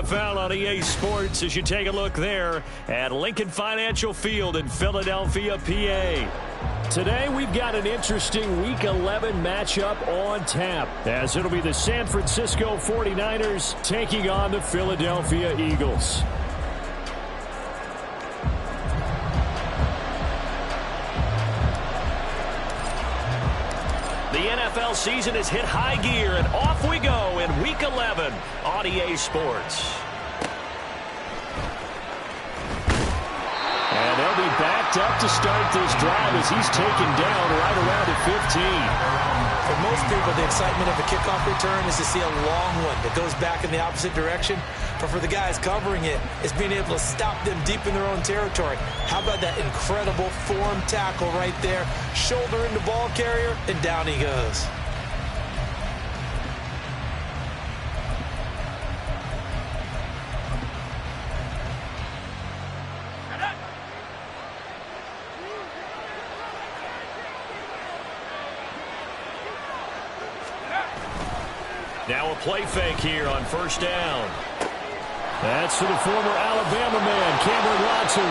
NFL on EA Sports as you take a look there at Lincoln Financial Field in Philadelphia, PA. Today we've got an interesting Week 11 matchup on tap, as it'll be the San Francisco 49ers taking on the Philadelphia Eagles. The NFL season has hit high gear, and off we go in Week 11 on EA Sports. And they'll be backed up to start this drive as he's taken down right around at 15. For most people, the excitement of a kickoff return is to see a long one that goes back in the opposite direction. But for the guys covering it, it's being able to stop them deep in their own territory. How about that incredible form tackle right there? Shoulder into ball carrier, and down he goes. Now a play fake here on first down. That's to the former Alabama man, Cameron Watson.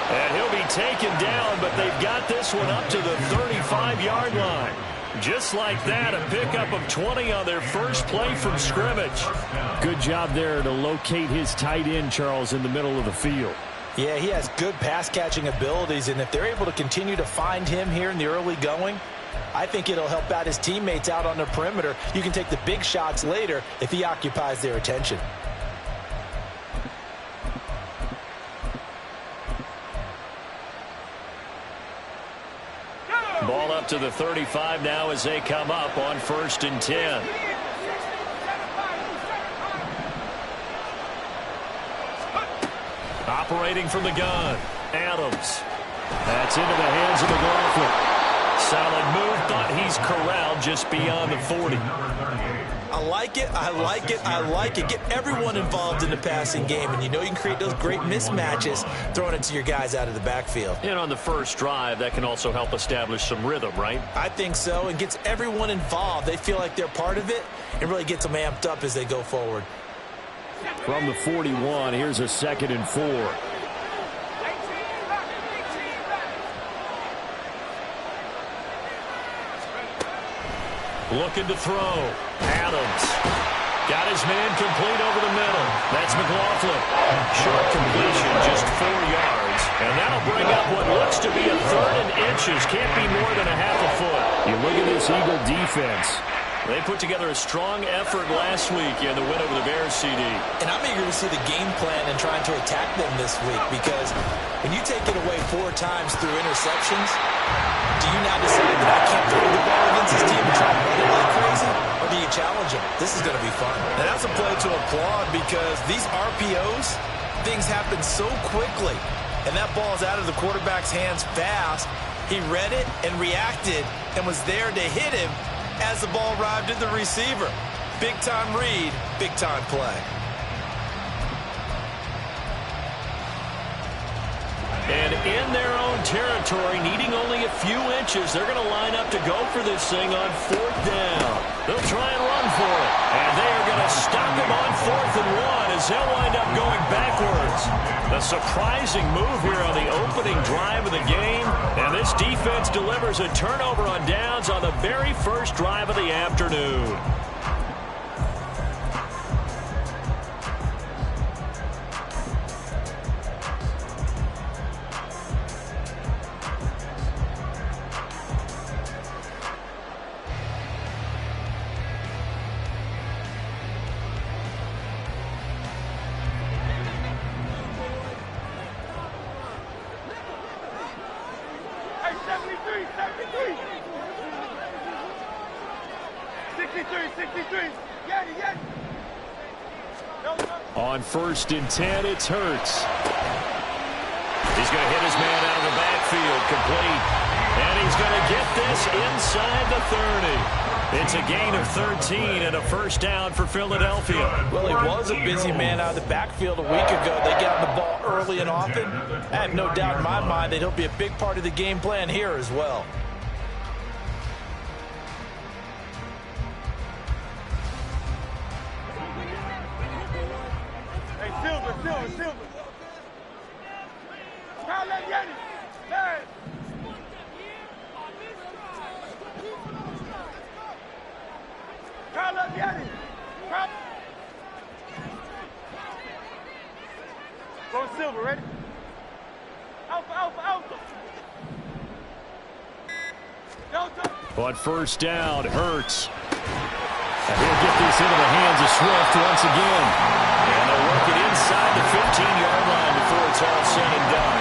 And he'll be taken down, but they've got this one up to the 35-yard line. Just like that, a pickup of 20 on their first play from scrimmage. Good job there to locate his tight end, Charles, in the middle of the field. Yeah, he has good pass-catching abilities, and if they're able to continue to find him here in the early going, I think it'll help out his teammates out on the perimeter. You can take the big shots later if he occupies their attention. Ball up to the 35 now as they come up on first and 10. Operating from the gun, Adams. That's into the hands of McLaughlin. Solid move, thought he's corralled just beyond the 40. I like it, I like it, I like it. Get everyone involved in the passing game, and you know you can create those great mismatches throwing it to your guys out of the backfield. And on the first drive, that can also help establish some rhythm, right? I think so, and gets everyone involved. They feel like they're part of it, and really gets them amped up as they go forward. From the 41, here's a 2nd and 4. Looking to throw. Adams. Got his man complete over the middle. That's McLaughlin. Short completion, just 4 yards. And that'll bring up what looks to be a 3rd and inches. Can't be more than a half a foot. You look at this Eagle defense. They put together a strong effort last week in the win over the Bears, CD. And I'm eager to see the game plan and trying to attack them this week, because when you take it away 4 times through interceptions, do you now decide that I can't throw the ball against this team and try to run it like crazy? Or do you challenge them? This is going to be fun. And that's a play to applaud, because these RPOs, things happen so quickly. And that ball's out of the quarterback's hands fast. He read it and reacted and was there to hit him as the ball arrived at the receiver. Big-time read, big-time play. And in their own territory, needing only a few inches, they're going to line up to go for this thing on 4th down. They'll try and run for it. And they are going to stop him on 4th and 1 as they'll wind up going backwards. A surprising move here on the opening drive of the game. And this defense delivers a turnover on downs on the very first drive of the afternoon. On 1st and 10, it's Hurts. He's going to hit his man out of the backfield, complete. And he's going to get this inside the 30. It's a gain of 13 and a first down for Philadelphia. Well, he was a busy man out of the backfield a week ago. They got the ball early and often. I have no doubt in my mind that he'll be a big part of the game plan here as well. Hey, Silver. Kyle, let's get it. Hey. Kyle, let's get it. Kyle. Go Silver, ready? Alpha. On first down, Hurts. And he'll get this into the hands of Swift once again. And they'll work it inside the 15-yard line before it's all said and done.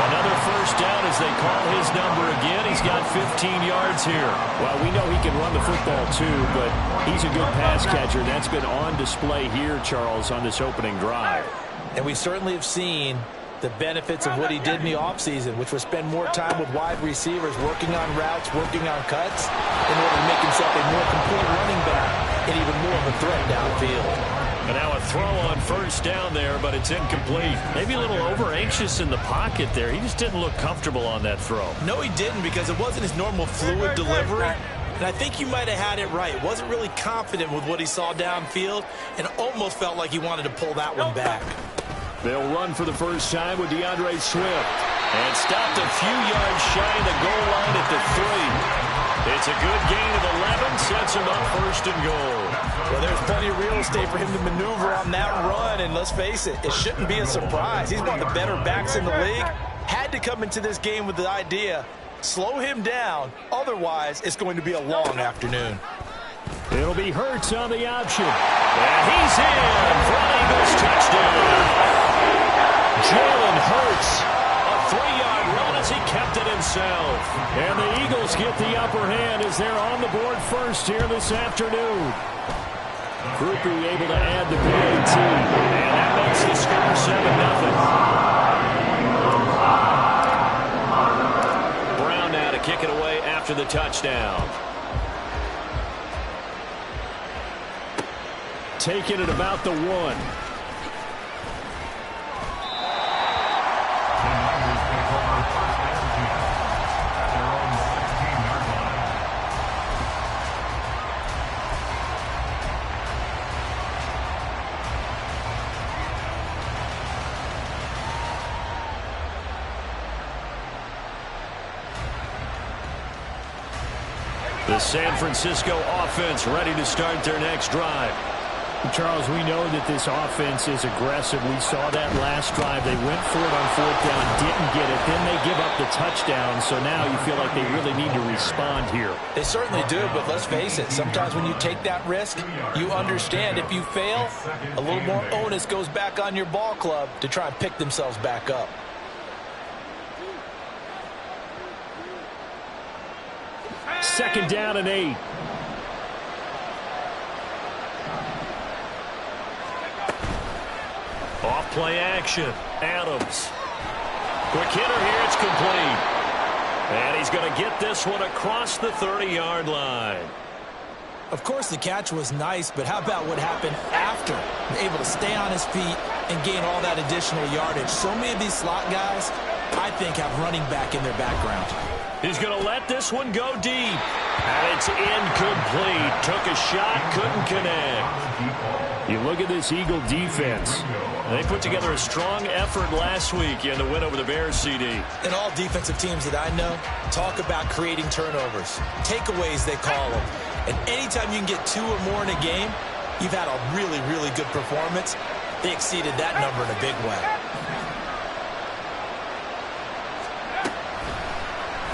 Another first down as they call his number again. He's got 15 yards here. Well, we know he can run the football too, but he's a good pass catcher. That's been on display here, Charles, on this opening drive. And we certainly have seen the benefits of what he did in the offseason, which was spend more time with wide receivers, working on routes, working on cuts, in order to make himself a more complete running back and even more of a threat downfield. And now a throw on first down there, but it's incomplete. Maybe a little over-anxious in the pocket there. He just didn't look comfortable on that throw. No, he didn't, because it wasn't his normal fluid delivery. And I think you might have had it right. Wasn't really confident with what he saw downfield and almost felt like he wanted to pull that one back. They'll run for the first time with DeAndre Swift. And stopped a few yards shy of the goal line at the 3. It's a good gain of 11, sets him up first and goal. Well, there's plenty of real estate for him to maneuver on that run, and let's face it, it shouldn't be a surprise. He's one of the better backs in the league. Had to come into this game with the idea, slow him down, otherwise it's going to be a long afternoon. It'll be Hurts on the option. And he's in for an Eagles touchdown. Jalen Hurts, a 3-yard run as he kept it himself. And the Eagles get the upper hand as they're on the board first here this afternoon. Groupie able to add the PAT. And that makes the score 7-0. Brown now to kick it away after the touchdown. Taking it about the 1. The San Francisco offense ready to start their next drive. Charles, we know that this offense is aggressive. We saw that last drive. They went for it on fourth down, didn't get it. Then they give up the touchdown. So now you feel like they really need to respond here. They certainly do, but let's face it. Sometimes when you take that risk, you understand if you fail, a little more onus goes back on your ball club to try and pick themselves back up. Second down and 8. Off play action. Adams. Quick hitter here. It's complete. And he's going to get this one across the 30-yard line. Of course, the catch was nice, but how about what happened after? Able to stay on his feet and gain all that additional yardage. So many of these slot guys, I think, have running back in their background. He's going to let this one go deep. And it's incomplete. Took a shot, couldn't connect. You look at this Eagle defense. They put together a strong effort last week in the win over the Bears, CD. And all defensive teams that I know talk about creating turnovers. Takeaways, they call them. And anytime you can get 2 or more in a game, you've had a really, really good performance. They exceeded that number in a big way.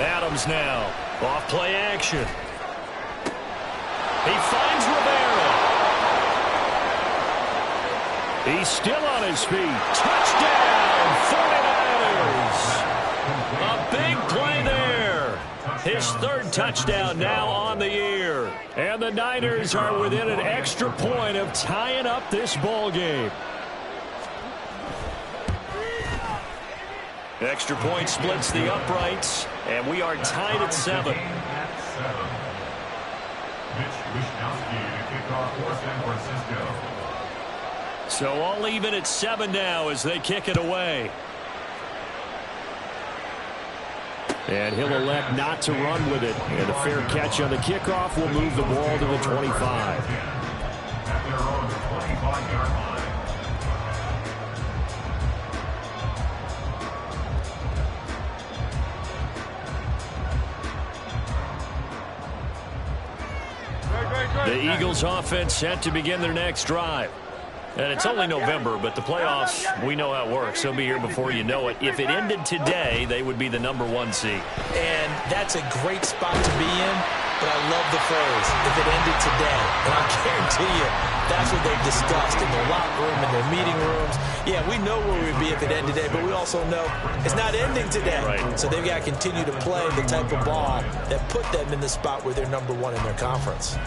Adams now. Off play action. He finds Rivera. He's still on his feet. Touchdown, 49ers. A big play there. His 3rd touchdown now on the year. And the Niners are within an extra point of tying up this ball game. Extra point splits the uprights, and we are tied at 7. So all even at 7 now as they kick it away. And he'll elect not to run with it. And a fair catch on the kickoff will move the ball to the 25. The Eagles offense set to begin their next drive. And it's only November, but the playoffs, we know how it works. They'll be here before you know it. If it ended today, they would be the #1 seed. And that's a great spot to be in, but I love the phrase, if it ended today. And I guarantee you, that's what they've discussed in their locker room, in their meeting rooms. Yeah, we know where we'd be if it ended today, but we also know it's not ending today. Right. So they've got to continue to play the type of ball that put them in the spot where they're #1 in their conference.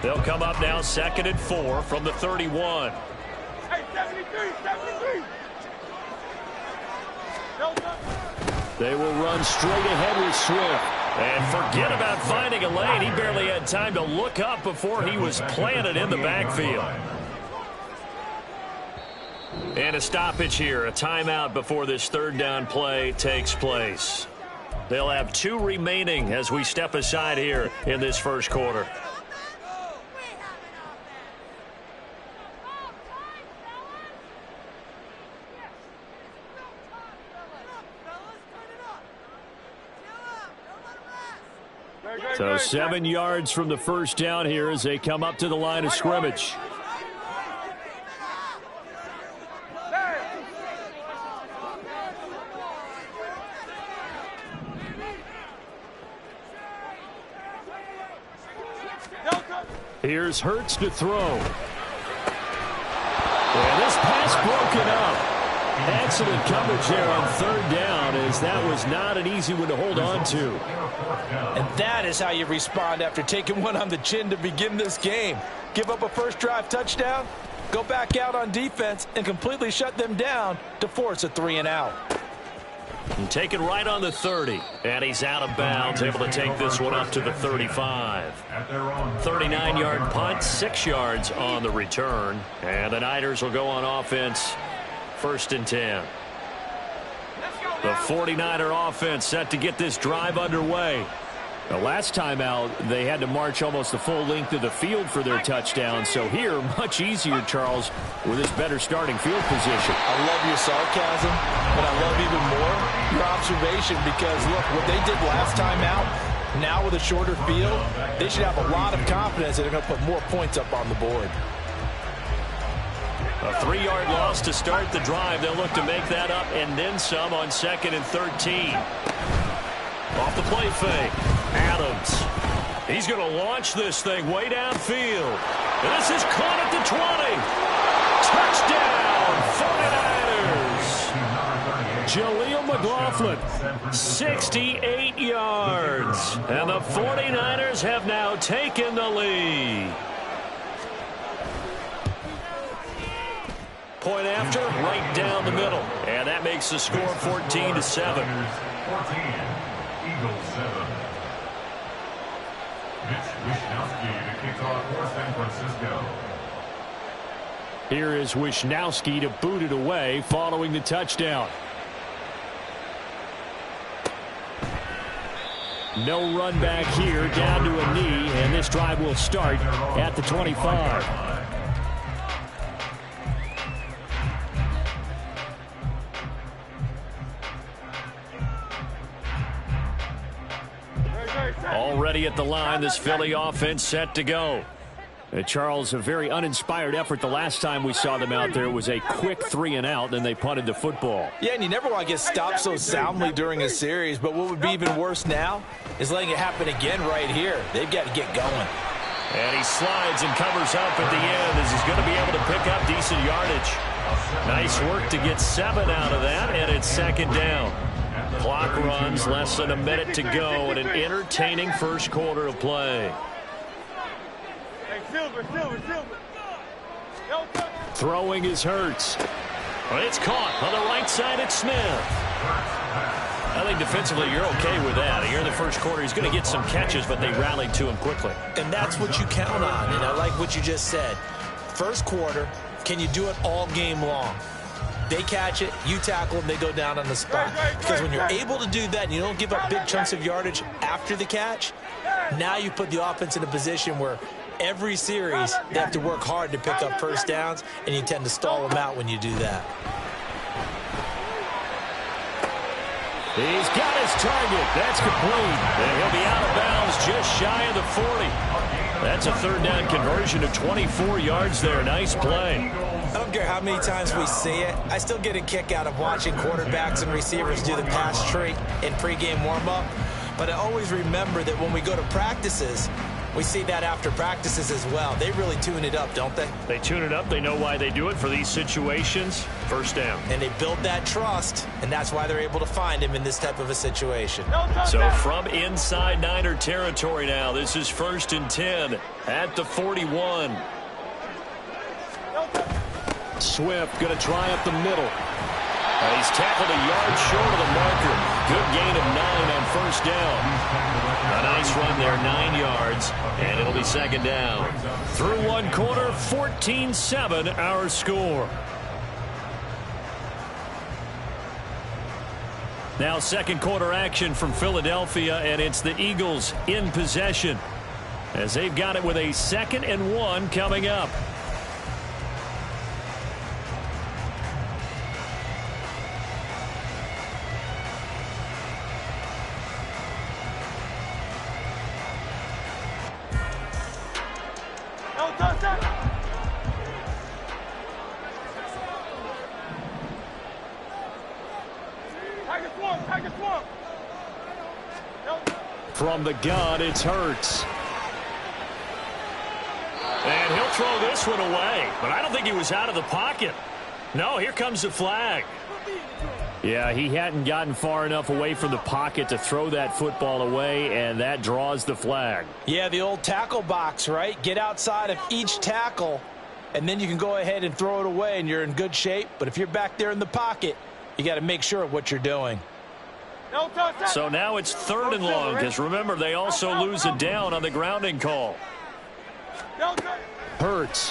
They'll come up now 2nd and 4 from the 31. Hey, 73, 73. They will run straight ahead with Swift. And forget about finding a lane. He barely had time to look up before he was planted in the backfield. And a stoppage here, a timeout before this 3rd down play takes place. They'll have 2 remaining as we step aside here in this first quarter. So 7 yards from the first down here as they come up to the line of scrimmage. Here's Hurts to throw. And this pass broken up. Excellent coverage there on 3rd down, as that was not an easy one to hold on to. And that is how you respond after taking one on the chin to begin this game. Give up a first drive touchdown, go back out on defense, and completely shut them down to force a 3 and out. And taken right on the 30. And he's out of bounds, able to take this one up to the 35. 39-yard punt, 6 yards on the return. And the Niners will go on offense, 1st and 10. The 49er offense set to get this drive underway. The last time out, they had to march almost the full length of the field for their touchdown. So here, much easier, Charles, with this better starting field position. I love your sarcasm, but I love even more your observation, because, look, what they did last time out, now with a shorter field, they should have a lot of confidence that they're going to put more points up on the board. A 3-yard loss to start the drive. They'll look to make that up and then some on 2nd and 13. Off the play fake. Adams. He's going to launch this thing way downfield. And this is caught at the 20. Touchdown, 49ers. Jaleel McLaughlin, 68 yards. And the 49ers have now taken the lead. Point after, right down the middle. And that makes the score 14-7. 14, Eagles 7. Mitch Wishnowsky to kick off for San Francisco. Here is Wishnowsky to boot it away following the touchdown. No run back here, down to a knee, and this drive will start at the 25. Already at the line, this Philly offense set to go. Charles, a very uninspired effort the last time we saw them out there. It was a quick 3 and out, then they punted the football. Yeah, and you never want to get stopped so soundly during a series, but what would be even worse now is letting it happen again right here. They've got to get going. And he slides and covers up at the end as he's going to be able to pick up decent yardage. Nice work to get 7 out of that, and it's 2nd down. Clock runs, less than a minute to go in an entertaining first quarter of play. Throwing is Hurts. It's caught on the right side at Smith. I think defensively you're okay with that. Here in the first quarter, he's going to get some catches, but they rallied to him quickly. And that's what you count on, and I like what you just said. First quarter, can you do it all game long? They catch it, you tackle them, they go down on the spot. Because when you're able to do that and you don't give up big chunks of yardage after the catch, now you put the offense in a position where every series, they have to work hard to pick up first downs, and you tend to stall them out when you do that. He's got his target. That's complete. And he'll be out of bounds just shy of the 40. That's a third down conversion of 24 yards there. Nice play. I don't care how many times we see it. I still get a kick out of watching quarterbacks and receivers do the pass tree in pregame warm-up. But I always remember that when we go to practices, we see that after practices as well. They really tune it up, don't they? They tune it up. They know why they do it for these situations. First down. And they build that trust, and that's why they're able to find him in this type of a situation. So from inside Niner territory now, this is 1st and 10 at the 41. Swift going to try up the middle. He's tackled a yard short of the marker. Good gain of 9 on first down. A nice run there, 9 yards, and it'll be second down. Through one quarter, 14-7 our score. Now second quarter action from Philadelphia, and it's the Eagles in possession as they've got it with a 2nd and 1 coming up. From the gun, it's Hurts. And he'll throw this one away, but I don't think he was out of the pocket. No, here comes the flag. Yeah, he hadn't gotten far enough away from the pocket to throw that football away, and that draws the flag. Yeah, the old tackle box, right? Get outside of each tackle, and then you can go ahead and throw it away, and you're in good shape. But if you're back there in the pocket, you got to make sure of what you're doing. So now it's 3rd and long, because remember, they also lose a down on the grounding call. Hurts.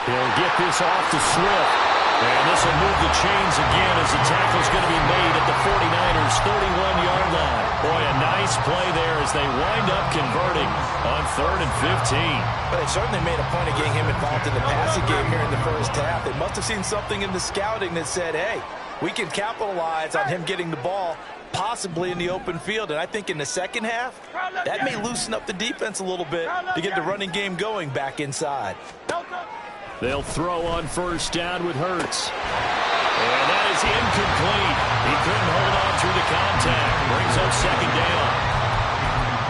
He'll get this off to Swift. And this will move the chains again as the tackle's going to be made at the 49ers' 31-yard line. Boy, a nice play there as they wind up converting on 3rd and 15. But they certainly made a point of getting him involved in the passing game here in the first half. They must have seen something in the scouting that said, hey, we can capitalize on him getting the ball possibly in the open field. And I think in the second half, that may loosen up the defense a little bit to get the running game going back inside. They'll throw on first down with Hurts. And that is incomplete. He couldn't hold on through the contact. Brings up second down.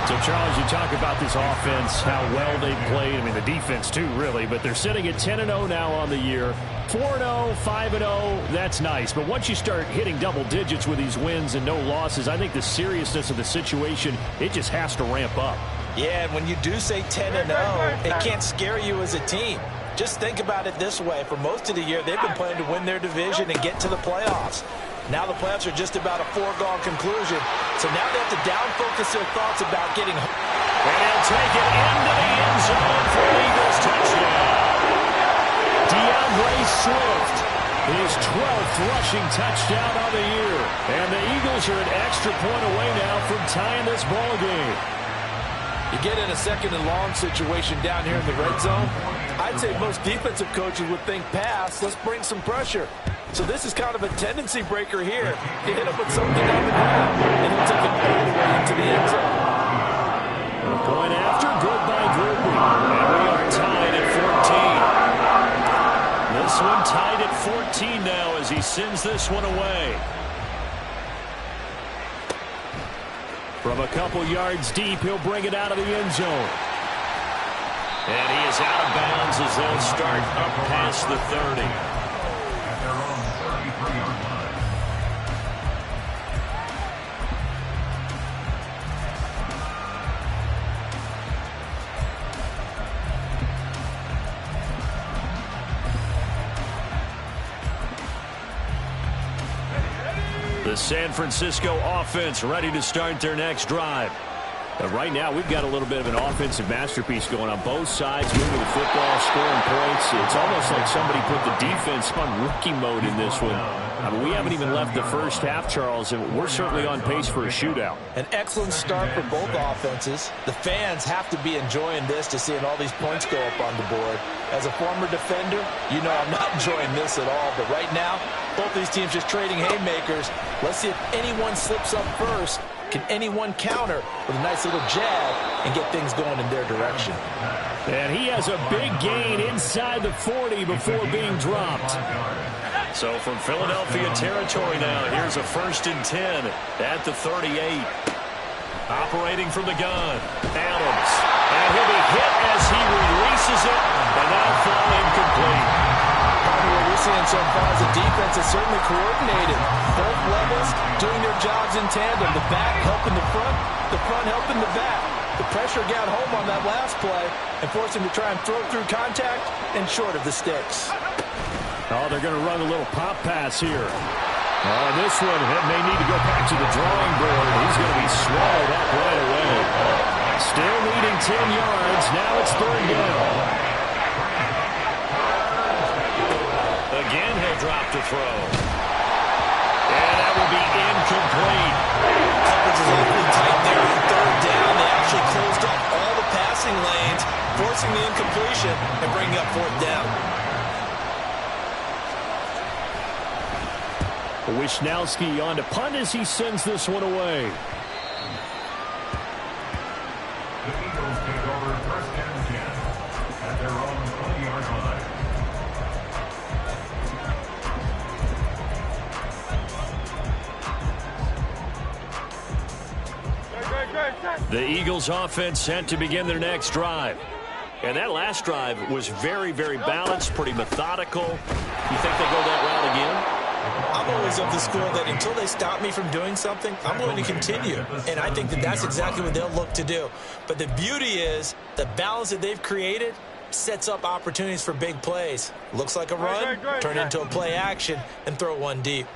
So, Charles, you talk about this offense, how well they've played. I mean, the defense, too, really. But they're sitting at 10-0 now on the year. 4-0, 5-0, that's nice. But once you start hitting double digits with these wins and no losses, I think the seriousness of the situation, it just has to ramp up. Yeah, and when you do say 10-0, it can't scare you as a team. Just think about it this way. For most of the year, they've been playing to win their division and get to the playoffs. Now the playoffs are just about a foregone conclusion. So now they have to down-focus their thoughts about getting home. And he'll take it into the end zone for an Eagles touchdown. DeAndre Swift, his 12th rushing touchdown of the year. And the Eagles are an extra point away now from tying this ball game. You get in a 2nd and long situation down here in the red zone, I'd say most defensive coaches would think pass, let's bring some pressure. So this is kind of a tendency breaker here. You hit him with something on the ground, and he'll take it all the way into the end zone. Going after, good by Groupie. And we are tied at 14. This one tied at 14 now as he sends this one away. From a couple yards deep, he'll bring it out of the end zone. And he is out of bounds as they'll start up past the 30. The San Francisco offense ready to start their next drive. Right now, we've got a little bit of an offensive masterpiece going on both sides, moving the football, scoring points. It's almost like somebody put the defense on rookie mode in this one. I mean, we haven't even left the first half, Charles, and we're certainly on pace for a shootout. An excellent start for both offenses. The fans have to be enjoying this to seeing all these points go up on the board. As a former defender, you know I'm not enjoying this at all. But right now, both these teams just trading haymakers. Let's see if anyone slips up first. Can anyone counter with a nice little jab and get things going in their direction? And he has a big gain inside the 40 before being dropped. So from Philadelphia territory now, here's a 1st and 10 at the 38. Operating from the gun, Adams. And he'll be hit as he releases it, and that'll fall incomplete. What we're seeing so far is the defense is certainly coordinated. Both levels doing their jobs in tandem. The back helping the front helping the back. The pressure got home on that last play and forced him to try and throw through contact and short of the sticks. Oh, they're going to run a little pop pass here. This one may need to go back to the drawing board. He's going to be swallowed up right away. Still leading 10 yards. Now it's 3rd down. Again, he'll drop to throw. And that will be incomplete. Coverage is awfully tight there on 3rd down. They actually closed up all the passing lanes, forcing the incompletion and bringing up 4th down. Wishnowski on to punt as he sends this one away. The Eagles take over 1st and 10 at their own 20-yard line. The Eagles offense set to begin their next drive. And that last drive was very, very balanced, pretty methodical. You think they go that route again? I'm always of the school that until they stop me from doing something, I'm going to continue. And I think that that's exactly what they'll look to do. But the beauty is the balance that they've created sets up opportunities for big plays. Looks like a run, turn into a play action, and throw one deep.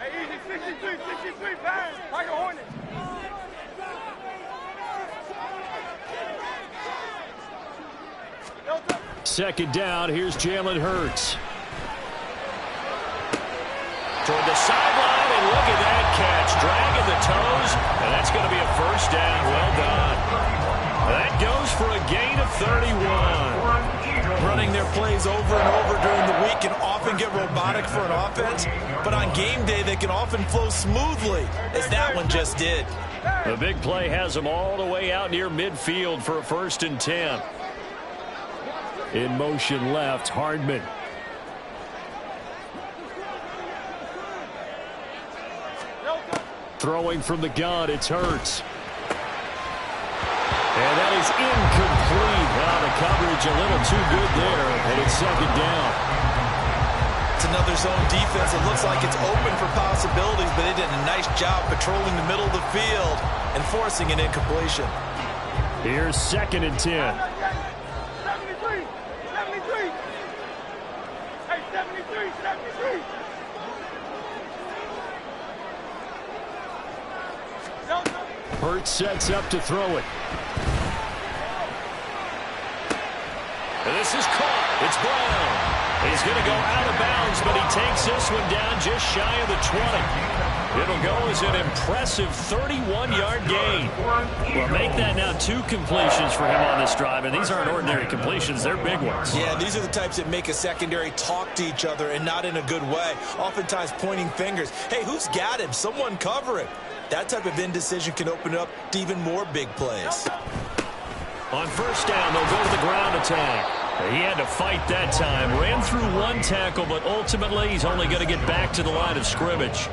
Hey, easy, 63, fine. Like a Hornet. Second down, here's Jalen Hurts. Toward the sideline, and look at that catch. Dragging the toes, and that's going to be a 1st down. Well done. That goes for a gain of 31. Running their plays over and over during the week can often get robotic for an offense, but on game day they can often flow smoothly, as that one just did. The big play has them all the way out near midfield for a 1st and 10. In motion left, Hardman. Throwing from the gun, it's Hurts. And that is incomplete. The coverage a little too good there, and it's 2nd down. It's another zone defense. It looks like it's open for possibilities, but they did a nice job patrolling the middle of the field and forcing an incompletion. Here's 2nd and 10. 73. Hey, 73. Hurts sets up to throw it. And this is caught. It's Brown. He's going to go out of bounds, but he takes this one down just shy of the 20. It'll go as an impressive 31-yard gain. Well, make that now 2 completions for him on this drive, and these aren't ordinary completions. They're big ones. Yeah, these are the types that make a secondary talk to each other and not in a good way. Oftentimes pointing fingers. Hey, who's got him? Someone cover him. That type of indecision can open up to even more big plays. On 1st down, they'll go to the ground attack. He had to fight that time. Ran through 1 tackle, but ultimately he's only going to get back to the line of scrimmage.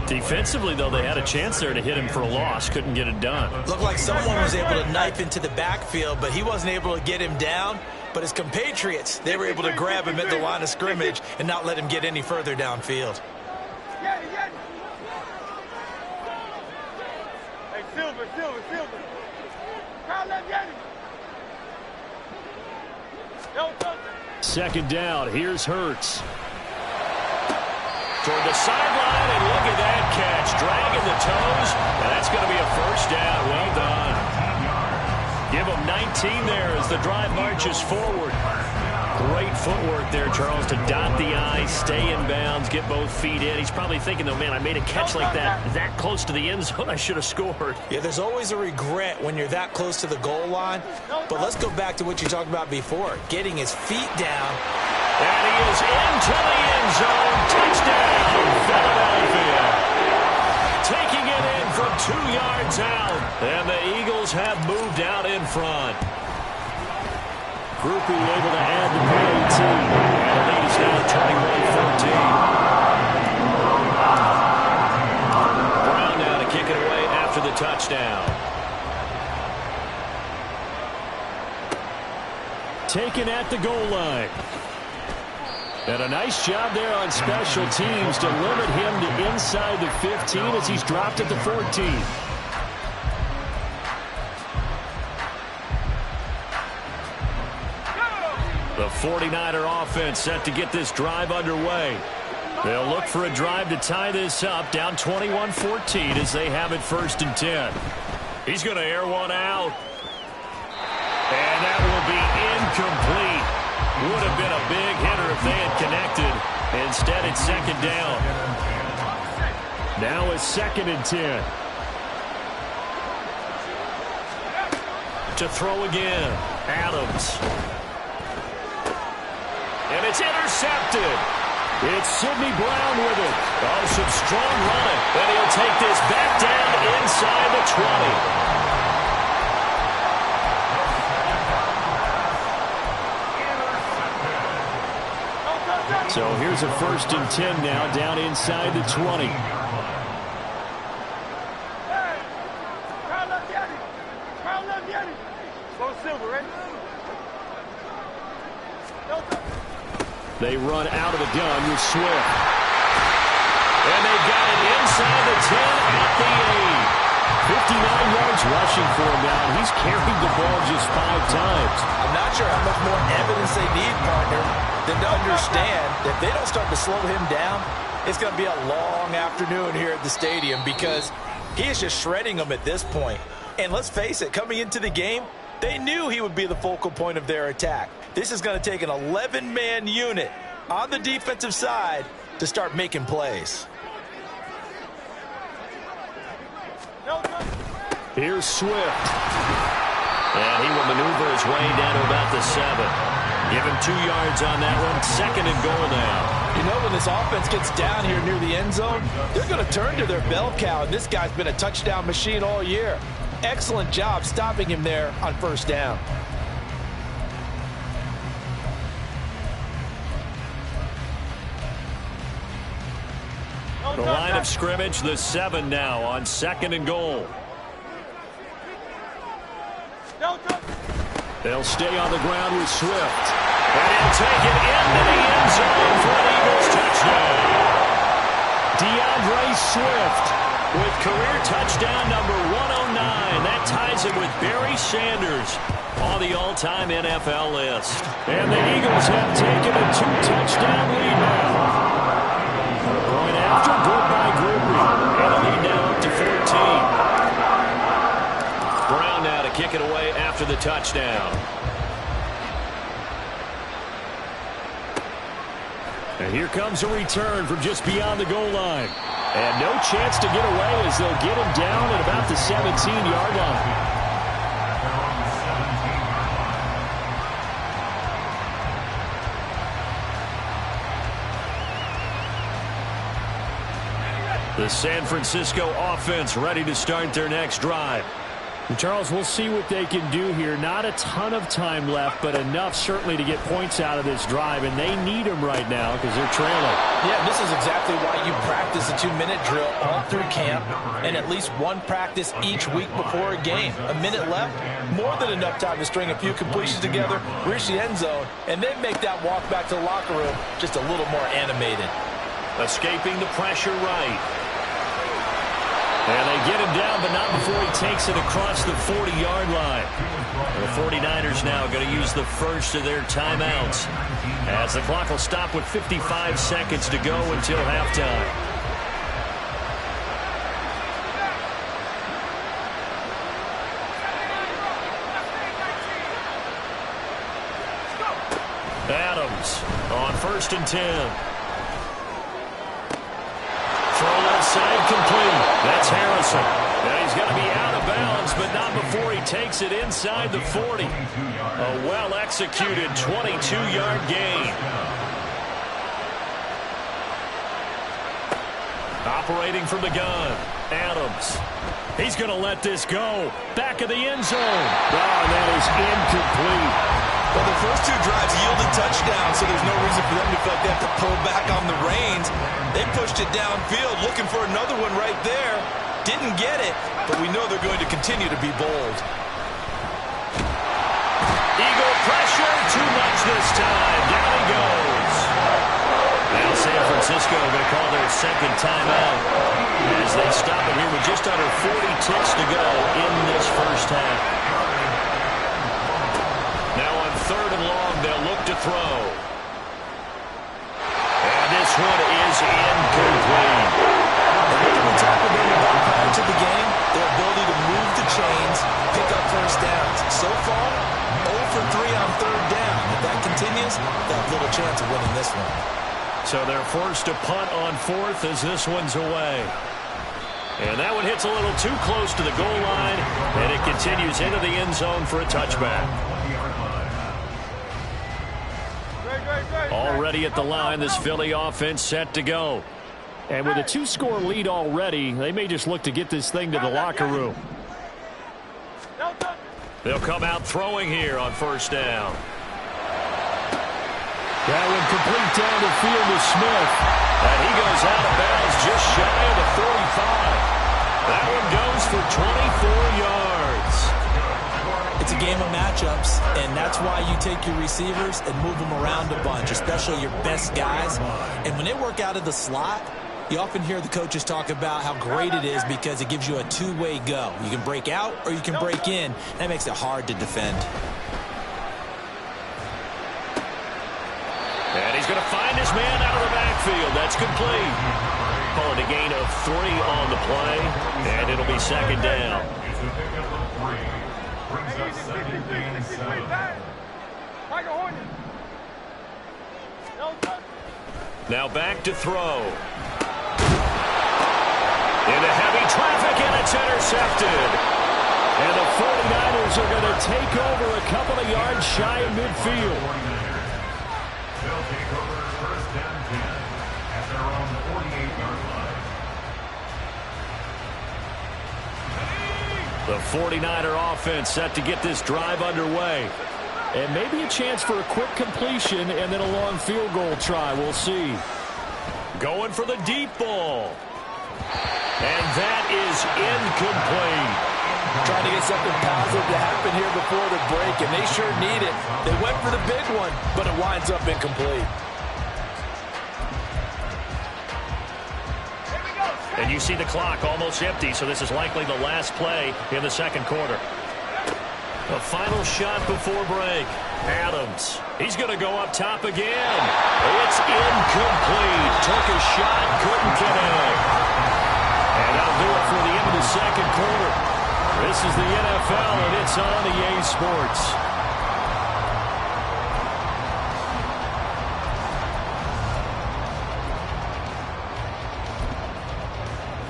Defensively, though, they had a chance there to hit him for a loss. Couldn't get it done. Looked like someone was able to knife into the backfield, but he wasn't able to get him down. But his compatriots, they were able to grab him at the line of scrimmage and not let him get any further downfield. Hey, Silver. Kyle, let get him. 2nd down, here's Hurts. toward the sideline, and look at that catch. Dragging the toes, and that's going to be a first down. Well done. Give him 19 there as the drive marches forward. Great footwork there, Charles, to dot the I, stay in bounds, get both feet in. He's probably thinking, though, man, I made a catch like that close to the end zone. I should have scored. Yeah, there's always a regret when you're that close to the goal line. But let's go back to what you talked about before, getting his feet down. And he is into the end zone. Touchdown, Philadelphia. Taking it in from 2 yards out. And the Eagles have moved out in front. Grupe able to add the PAT. And the lead is now 21-14. Brown now to kick it away after the touchdown. Taken at the goal line. And a nice job there on special teams to limit him to inside the 15 as he's dropped at the 14. The 49er offense set to get this drive underway. They'll look for a drive to tie this up, down 21-14 as they have it 1st and 10. He's going to air one out. And that will be incomplete. Would have been a big hitter if they had connected. Instead, it's 2nd down. Now it's 2nd and 10. To throw again, Adams. And it's intercepted. It's Sidney Brown with it. Oh, some strong running. And he'll take this back down inside the 20. So here's a 1st and 10 now, down inside the 20. Crown left Yeti. Crown left Yeti. Go Silver, ready? They run out of the gun with Swift. And they've got it inside the 10 at the 8. 59 yards rushing for him now. He's carried the ball just 5 times. I'm not sure how much more evidence they need, partner, than to understand that if they don't start to slow him down, it's going to be a long afternoon here at the stadium because he is just shredding them at this point. And let's face it, coming into the game, they knew he would be the focal point of their attack. This is going to take an 11-man unit on the defensive side to start making plays. Here's Swift. And he will maneuver his way down to about the 7. Give him 2 yards on that one. 2nd and goal now. You know, when this offense gets down here near the end zone, they're going to turn to their bell cow, and this guy's been a touchdown machine all year. Excellent job stopping him there on 1st down. The line of scrimmage, the 7 now on 2nd and goal. They'll stay on the ground with Swift. And he'll take it into the end zone for an Eagles touchdown. DeAndre Swift with career touchdown number 109. That ties him with Barry Sanders on the all-time NFL list. And the Eagles have taken a 2-touchdown lead now. Going after, good by Grupe. And a lead now up to 14. Brown now to kick it away after the touchdown. And here comes a return from just beyond the goal line. And no chance to get away as they'll get him down at about the 17-yard line. The San Francisco offense ready to start their next drive. And Charles, we'll see what they can do here. Not a ton of time left, but enough certainly to get points out of this drive, and they need them right now because they're trailing. Yeah, this is exactly why you practice a 2-minute drill all through camp and at least one practice each week before a game. A minute left, more than enough time to string a few completions together, reach the end zone, and then make that walk back to the locker room just a little more animated. Escaping the pressure right. And they get him down, but not before he takes it across the 40-yard line. And the 49ers now going to use the first of their timeouts, as the clock will stop with 55 seconds to go until halftime. Adams on 1st and 10. Throw left side complete. That's Harrison. Now he's going to be out of bounds, but not before he takes it inside the 40. A well-executed 22-yard gain. Operating from the gun, Adams. He's going to let this go. Back of the end zone. Oh, that is incomplete. Well, the first two drives yielded touchdowns, so there's no reason for them to feel like they have to pull back on the reins. They pushed it downfield, looking for another one right there. Didn't get it, but we know they're going to continue to be bold. Eagle pressure, too much this time. Down he goes. Now San Francisco going to call their second timeout as they stop it here with just under 40 ticks to go in this first half. Now on 3rd and long, they'll look to throw. And this one is incomplete. What did we talk about prior to the game? Their ability to move the chains, pick up first downs. So far, 0 for 3 on 3rd down. If that continues, they'll have little chance of winning this one. So they're forced to punt on 4th as this one's away. And that one hits a little too close to the goal line, and it continues into the end zone for a touchback. Already at the line, this Philly offense set to go. And with a 2-score lead already, they may just look to get this thing to the locker room. They'll come out throwing here on 1st down. That one complete down the field to Smith. And he goes out of bounds just shy of the 45. That one goes for 24 yards. It's a game of matchups, and that's why you take your receivers and move them around a bunch, especially your best guys. And when they work out of the slot, you often hear the coaches talk about how great it is because it gives you a two-way go. You can break out or you can break in. That makes it hard to defend. And he's going to find his man out of the backfield. That's complete. Calling a gain of 3 on the play, and it'll be 2nd down. Now back to throw. Into heavy traffic, and it's intercepted. And the 49ers are going to take over a couple of yards shy of midfield. They'll take over 1st and 10 at their own 48-yard line. The 49er offense set to get this drive underway. And maybe a chance for a quick completion and then a long field goal try. We'll see. Going for the deep ball. And that is incomplete. Trying to get something positive to happen here before the break, and they sure need it. They went for the big one, but it winds up incomplete. And you see the clock almost empty, so this is likely the last play in the 2nd quarter. The final shot before break. Adams. He's going to go up top again. It's incomplete. Took a shot, couldn't connect. And that'll do it for the end of the 2nd quarter. This is the NFL, and it's on EA Sports.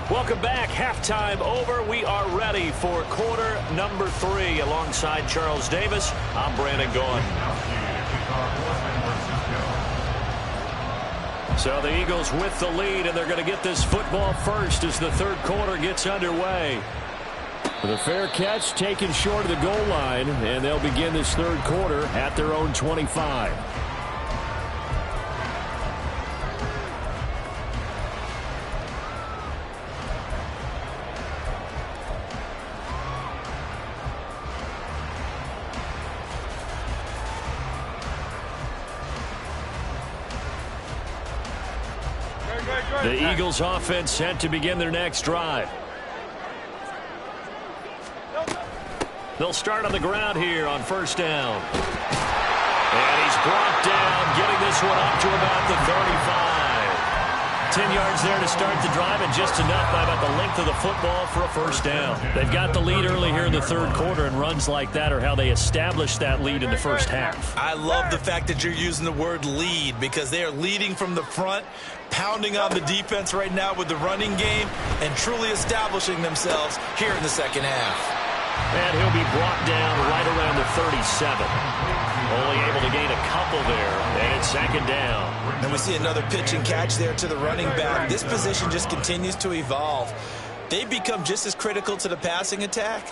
Welcome back. Halftime over. We are ready for quarter number 3. Alongside Charles Davis, I'm Brandon Gaughan. So the Eagles with the lead, and they're going to get this football first as the 3rd quarter gets underway. The fair catch taken short of the goal line, and they'll begin this 3rd quarter at their own 25. The Eagles offense set to begin their next drive. They'll start on the ground here on first down. And he's brought down, getting this one up to about the 35. 10 yards there to start the drive, and just enough by about the length of the football for a first down. They've got the lead early here in the third quarter, and runs like that are how they establish that lead in the first half. I love the fact that you're using the word lead, because they are leading from the front, pounding on the defense right now with the running game, and truly establishing themselves here in the second half. And he'll be brought down right around the 37. Only able to gain a couple there, and it's second down. And we see another pitch and catch there to the running back. This position just continues to evolve. They become just as critical to the passing attack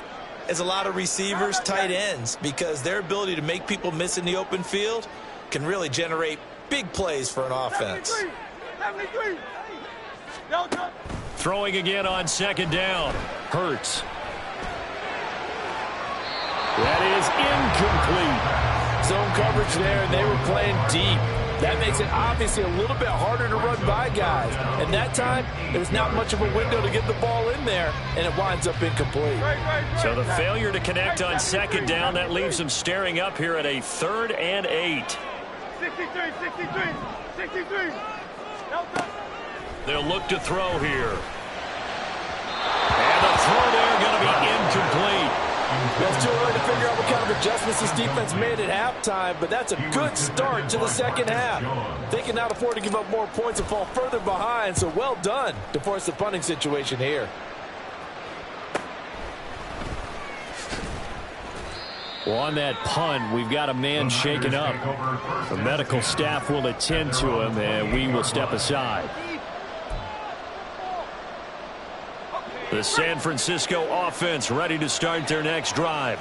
as a lot of receivers, tight ends, because their ability to make people miss in the open field can really generate big plays for an offense. Throwing again on second down. Hurts. That is incomplete. Zone coverage there, and they were playing deep. That makes it obviously a little bit harder to run by guys. And that time, there's not much of a window to get the ball in there, and it winds up incomplete. So the failure to connect on second down, that leaves them staring up here at a 3rd and 8. 63. They'll look to throw here. And the throw there going to be incomplete. It's too early to figure out what kind of adjustments this defense made at halftime, but that's a good start to the second half. They cannot afford to give up more points and fall further behind, so well done to force the punting situation here. Well, on that punt, we've got a man shaken up. The medical staff will attend to him, and we will step aside. The San Francisco offense ready to start their next drive.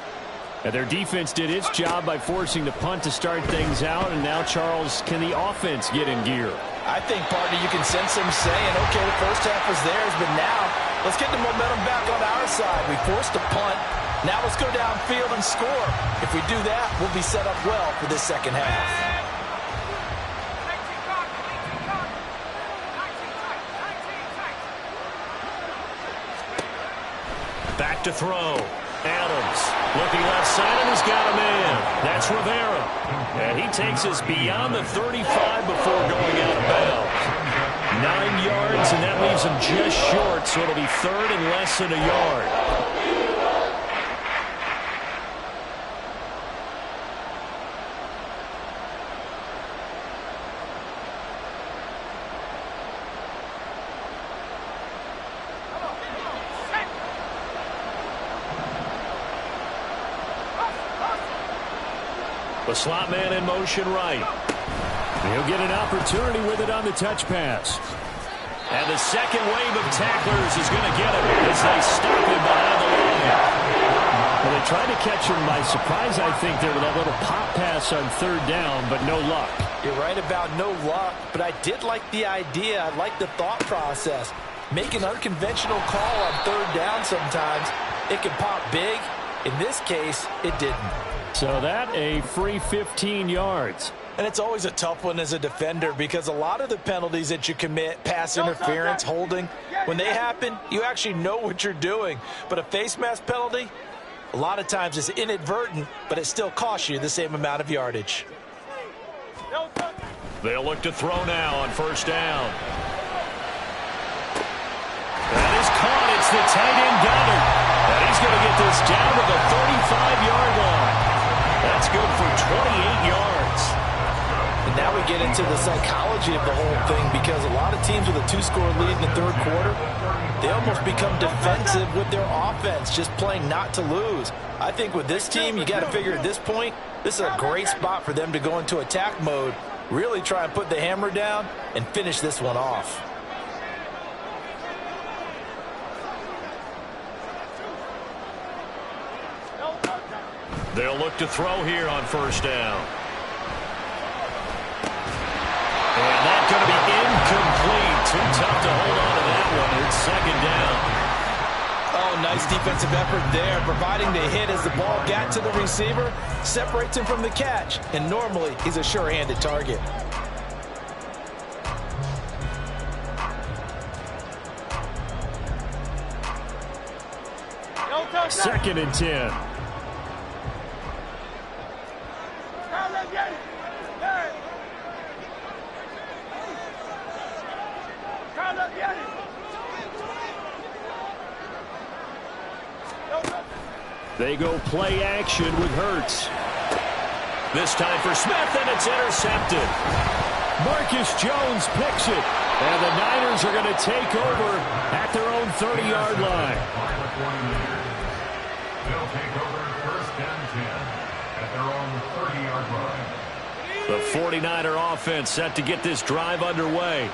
And their defense did its job by forcing the punt to start things out, and now, Charles, can the offense get in gear? I think, partner, you can sense them saying, okay, the first half was theirs, but now let's get the momentum back on our side. We forced a punt. Now let's go downfield and score. If we do that, we'll be set up well for this second half. Back to throw. Adams looking left side, and he's got a man. That's Rivera. And he takes us beyond the 35 before going out of bounds. 9 yards, and that leaves him just short, so it'll be 3rd and less than a yard. The slot man in motion right. He'll get an opportunity with it on the touch pass. And the second wave of tacklers is going to get him as they stop him behind the line. Well, they tried to catch him by surprise, I think, there with that little pop pass on 3rd down, but no luck. You're right about no luck, but I did like the idea. I like the thought process. Make an unconventional call on 3rd down sometimes. It can pop big. In this case, it didn't. So that a free 15 yards. And it's always a tough one as a defender because a lot of the penalties that you commit, pass interference, holding, when they happen, you actually know what you're doing. But a face mask penalty, a lot of times it's inadvertent, but it still costs you the same amount of yardage. They'll look to throw now on 1st down. That is caught. It's the tight end Goddard. And he's going to get this down to the 35-yard line. That's good for 28 yards. And now we get into the psychology of the whole thing because a lot of teams with a 2-score lead in the 3rd quarter, they almost become defensive with their offense, just playing not to lose. I think with this team, you got to figure at this point, this is a great spot for them to go into attack mode, really try and put the hammer down and finish this one off. They'll look to throw here on 1st down. And that's going to be incomplete. Too tough to hold on to that one. It's 2nd down. Oh, nice defensive effort there, providing the hit as the ball got to the receiver, separates him from the catch, and normally he's a sure-handed target. Second and 10. They go play action with Hurts. This time for Smith, and it's intercepted. Marcus Jones picks it. And the Niners are going to take over at their own 30-yard line. They'll take over first and 10 at their own 30-yard line. The 49er offense set to get this drive underway.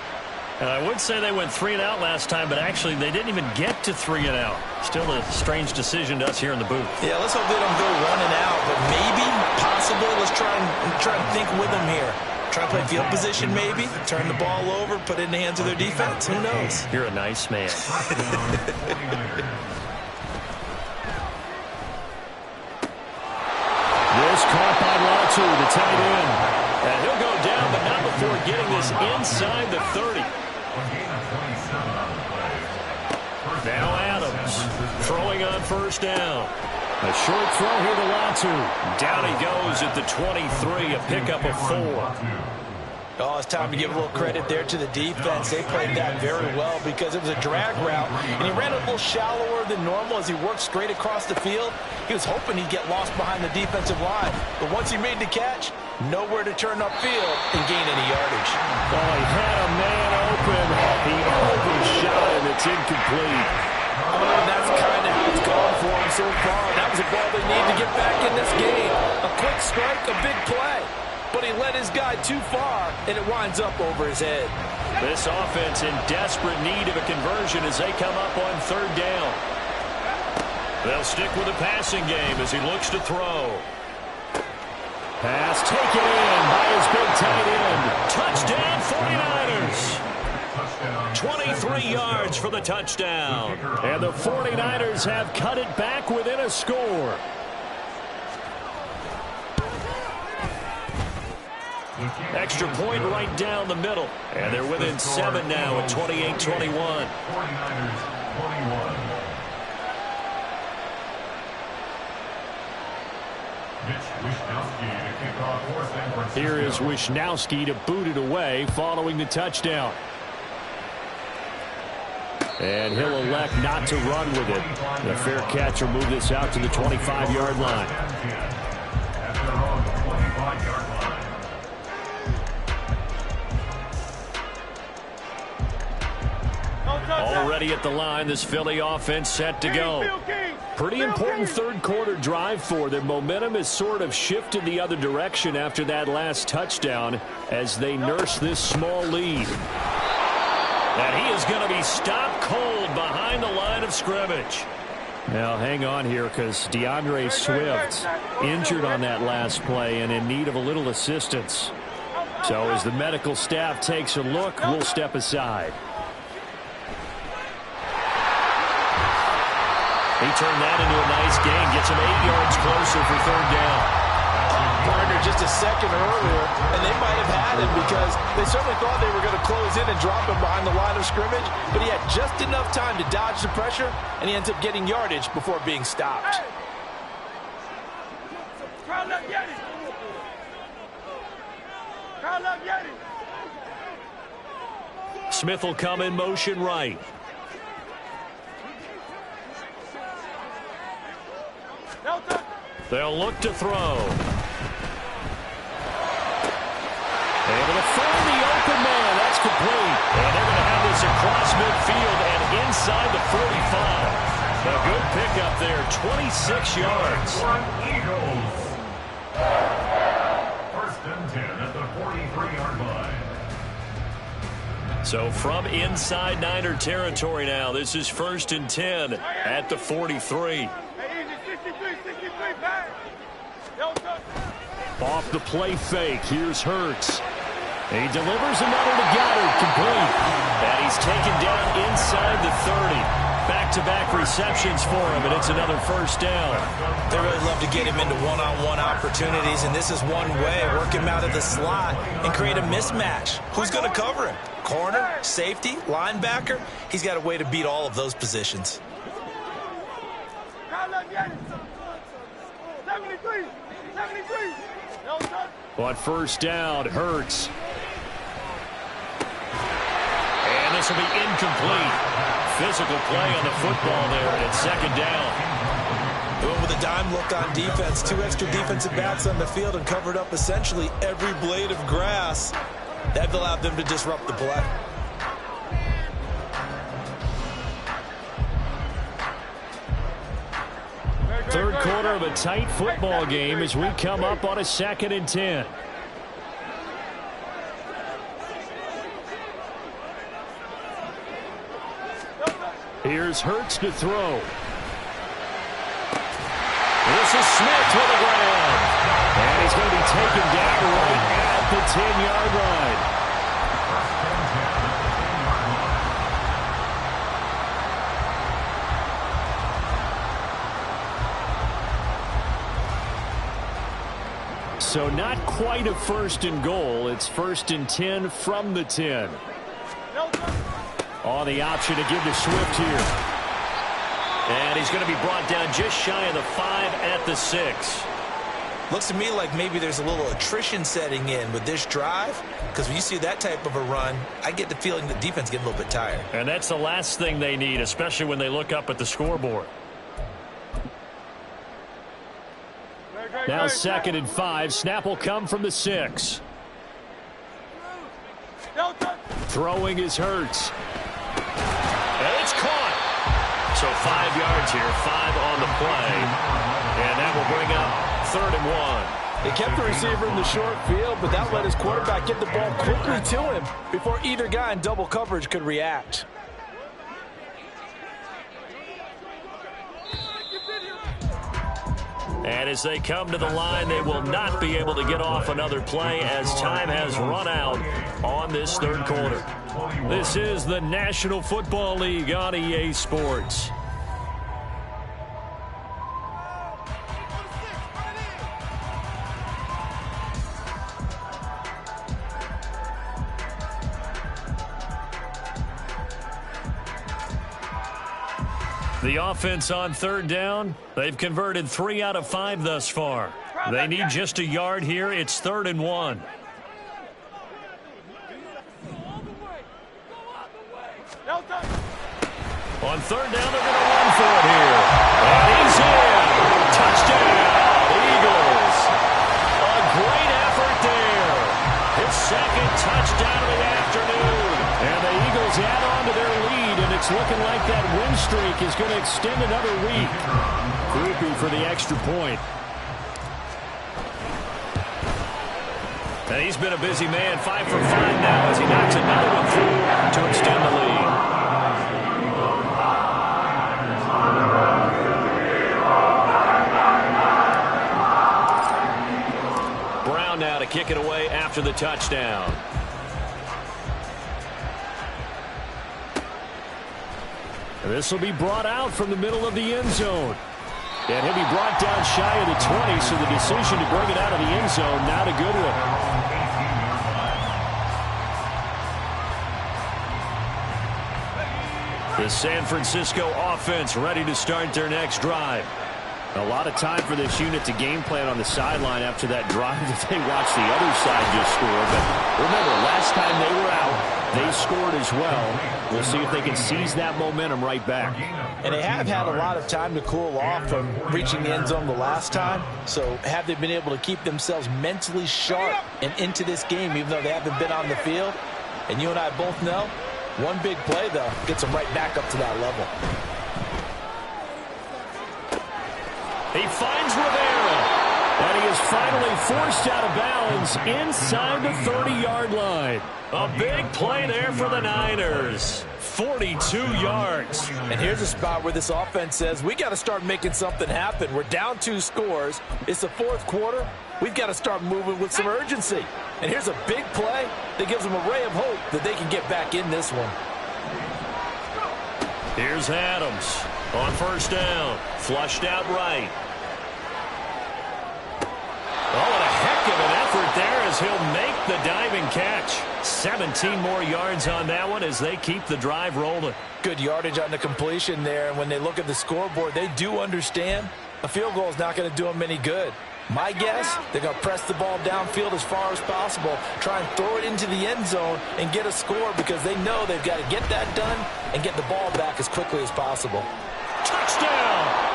I would say they went 3 and out last time, but actually they didn't even get to 3 and out. Still a strange decision to us here in the booth. Yeah, let's hope they don't go 1 and out, but maybe, possibly, let's try and think with them here. Try to play field position maybe, turn the ball over, put it in the hands of their defense. Who knows? You're a nice man. This caught by Latu, the tight end. And he'll go down, but not before getting this inside the 30. Now Adams throwing on first down. A short throw here to Latu. Down he goes at the 23, a pickup of 4. Oh, it's time to give a little credit there to the defense. They played that very well because it was a drag route, and he ran a little shallower than normal as he worked straight across the field. He was hoping he'd get lost behind the defensive line, but once he made the catch, nowhere to turn upfield and gain any yardage. Oh, he had a man open. He overshot him. It's incomplete. Oh, that's kind of how it's gone for him so far. That was a ball they need to get back in this game. A quick strike, a big play. But he led his guy too far, and it winds up over his head. This offense in desperate need of a conversion as they come up on 3rd down. They'll stick with the passing game as he looks to throw. Pass taken in by his big tight end. Touchdown 49ers. 23 yards for the touchdown. And the 49ers have cut it back within a score. Extra point right down the middle. And they're within 7 now at 28-21. 49ers 21. Here is Wishnowsky to boot it away following the touchdown. And he'll elect not to run with it. The fair catch will move this out to the 25-yard line. At their own 25-yard line. Already at the line, this Philly offense set to go. Pretty important 3rd quarter drive for them. Momentum has sort of shifted the other direction after that last touchdown as they nurse this small lead. And he is going to be stopped cold behind the line of scrimmage. Now hang on here because DeAndre Swift injured on that last play and in need of a little assistance. So as the medical staff takes a look, we'll step aside. He turned that into a nice gain, gets him 8 yards closer for 3rd down. Partner just a second earlier, and they might have had him because they certainly thought they were going to close in and drop him behind the line of scrimmage, but he had just enough time to dodge the pressure, and he ends up getting yardage before being stopped. Smith will come in motion right. They'll look to throw. Able to find the open man. That's complete. And they're going to have this across midfield and inside the 45. A good pickup there, 26 yards. Eagles. First and 10 at the 43-yard line. So from inside Niner territory now, this is 1st and 10 at the 43. Off the play fake, here's Hurts. He delivers another to Goddard, complete. And he's taken down inside the 30. Back-to-back receptions for him, and it's another 1st down. They really love to get him into one-on-one opportunities, and this is one way, work him out of the slot and create a mismatch. Who's going to cover him? Corner, safety, linebacker? He's got a way to beat all of those positions. 73. On 1st down, Hurts. And this will be incomplete. Physical play on the football there at second down. Going with a dime look on defense. 2 extra defensive backs on the field and covered up essentially every blade of grass. That allowed them to disrupt the play. Third quarter of a tight football game as we come up on a 2nd and 10. Here's Hurts to throw. This is Smith to the ground. And he's going to be taken down right at the 10-yard line. So not quite a 1st and goal. It's 1st and 10 from the 10. On the option to give to Swift here. And he's going to be brought down just shy of the 5 at the 6. Looks to me like maybe there's a little attrition setting in with this drive, because when you see that type of a run, I get the feeling the defense gets a little bit tired. And that's the last thing they need, especially when they look up at the scoreboard. Now 2nd and 5. Snap will come from the 6. Throwing is Hurts. And it's caught. So 5 yards here, 5 on the play. And that will bring up 3rd and 1. They kept the receiver in the short field, but that let his quarterback get the ball quickly to him before either guy in double coverage could react. And as they come to the line, they will not be able to get off another play as time has run out on this 3rd quarter. This is the National Football League on EA Sports. The offense on 3rd down, they've converted 3 out of 5 thus far. They need just a yard here. It's 3rd and 1. On 3rd down, they're going to run for it here. And he's in. Touchdown, Eagles. A great effort there. His 2nd touchdown of the afternoon. And the Eagles add on to their lead, and it's looking like that win streak is going to extend another week. Groupie for the extra point. And he's been a busy man, 5 for 5 now as he knocks another one through to extend the lead. Brown now to kick it away after the touchdown. This will be brought out from the middle of the end zone. And he'll be brought down shy of the 20, so the decision to bring it out of the end zone, not a good one. The San Francisco offense ready to start their next drive. A lot of time for this unit to game plan on the sideline after that drive that they watched the other side just score. But remember, last time they were out, they scored as well. We'll see if they can seize that momentum right back. And they have had a lot of time to cool off from reaching the end zone the last time. So have they been able to keep themselves mentally sharp and into this game, even though they haven't been on the field? And you and I both know, one big play, though, gets them right back up to that level. He finds Rivera. And he is finally forced out of bounds inside the 30-yard line. A big play there for the Niners. 42 yards. And here's a spot where this offense says, we got to start making something happen. We're down 2 scores. It's the 4th quarter. We've got to start moving with some urgency. And here's a big play that gives them a ray of hope that they can get back in this one. Here's Adams on 1st down. Flushed out right. Oh, what a heck of an effort there as he'll make the diving catch. 17 more yards on that one as they keep the drive rolling. Good yardage on the completion there. And when they look at the scoreboard, they do understand a field goal is not going to do them any good. My guess, they're going to press the ball downfield as far as possible, try and throw it into the end zone and get a score because they know they've got to get that done and get the ball back as quickly as possible. Touchdown!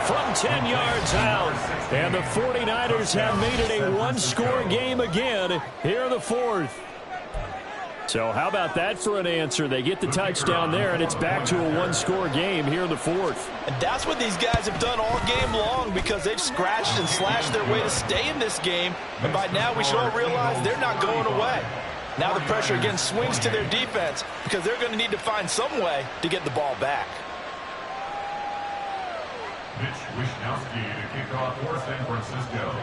From 10 yards out. And the 49ers have made it a one-score game again here in the fourth. So how about that for an answer? They get the touchdown there, and it's back to a one-score game here in the fourth. And that's what these guys have done all game long because they've scratched and slashed their way to stay in this game. And by now we should all realize they're not going away. Now the pressure again swings to their defense because they're going to need to find some way to get the ball back. Mitch Wishnowsky to kick off for San Francisco.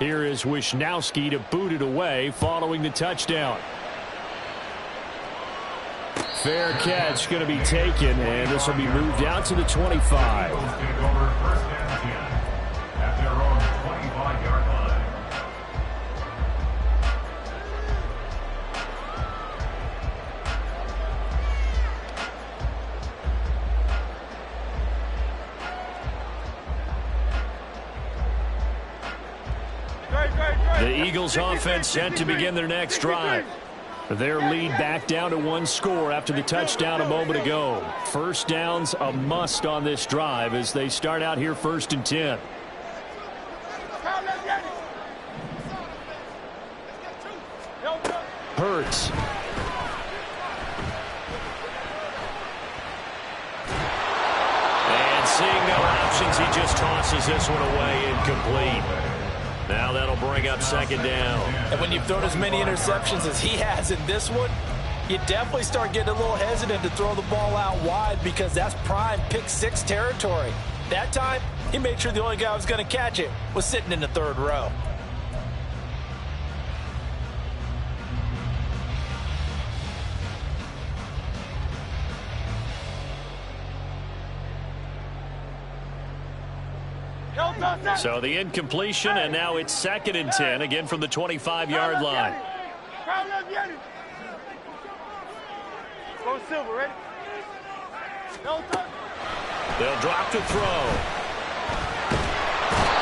Here is Wishnowsky to boot it away following the touchdown. Fair catch going to be taken, and this will be moved out to the 25. Eagles take over first and 10 at their own 25-yard line. The Eagles offense set to begin their next drive. Their lead back down to one score after the touchdown a moment ago. First down's a must on this drive as they start out here first and 10. Hurts. And seeing no options, he just tosses this one away incomplete. Now that'll bring up second down. And when you've thrown as many interceptions as he has in this one, you definitely start getting a little hesitant to throw the ball out wide because that's prime pick six territory. That time, he made sure the only guy who was going to catch it was sitting in the third row. So the incompletion, and now it's second and 10, again from the 25-yard line. Go Silver, ready? They'll drop to throw.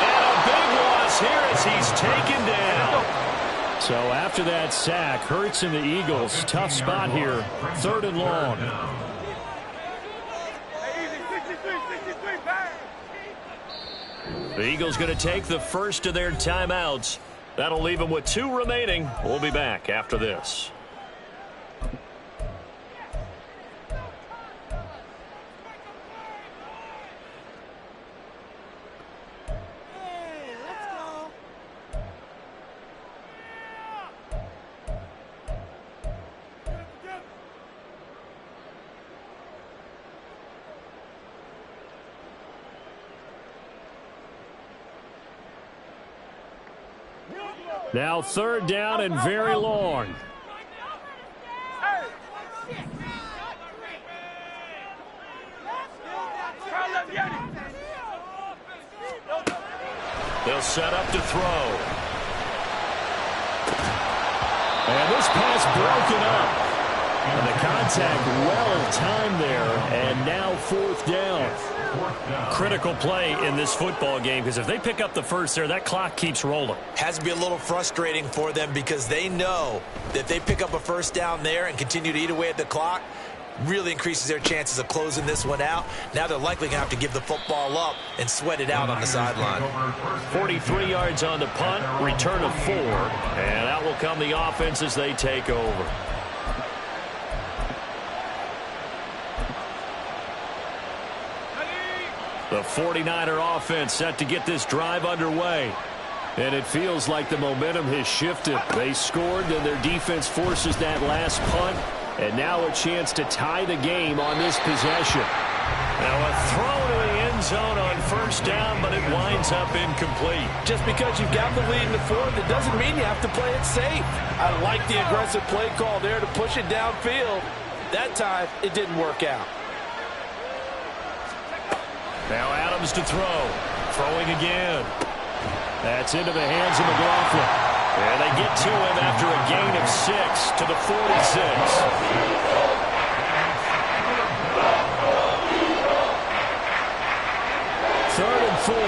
And a big loss here as he's taken down. So after that sack, Hurts and the Eagles, tough spot here, third and long. The Eagles going to take the first of their timeouts. That'll leave them with 2 remaining. We'll be back after this. Now third down and very long. They'll set up to throw. And this pass broken up. And the contact well timed there. And now fourth down. Critical play in this football game because if they pick up the first there, that clock keeps rolling. Has to be a little frustrating for them because they know that if they pick up a first down there and continue to eat away at the clock, really increases their chances of closing this one out. Now they're likely going to have to give the football up and sweat it out on the sideline. 43 yards on the punt, return of 4, and out will come the offense as they take over. The 49er offense set to get this drive underway. And it feels like the momentum has shifted. They scored, and their defense forces that last punt. And now a chance to tie the game on this possession. Now a throw to the end zone on first down, but it winds up incomplete. Just because you've got the lead in the fourth, it doesn't mean you have to play it safe. I like the aggressive play call there to push it downfield. That time, it didn't work out. Now Adams to throw. Throwing again. That's into the hands of McLaughlin. And they get to him after a gain of 6 to the 46. Third and 4.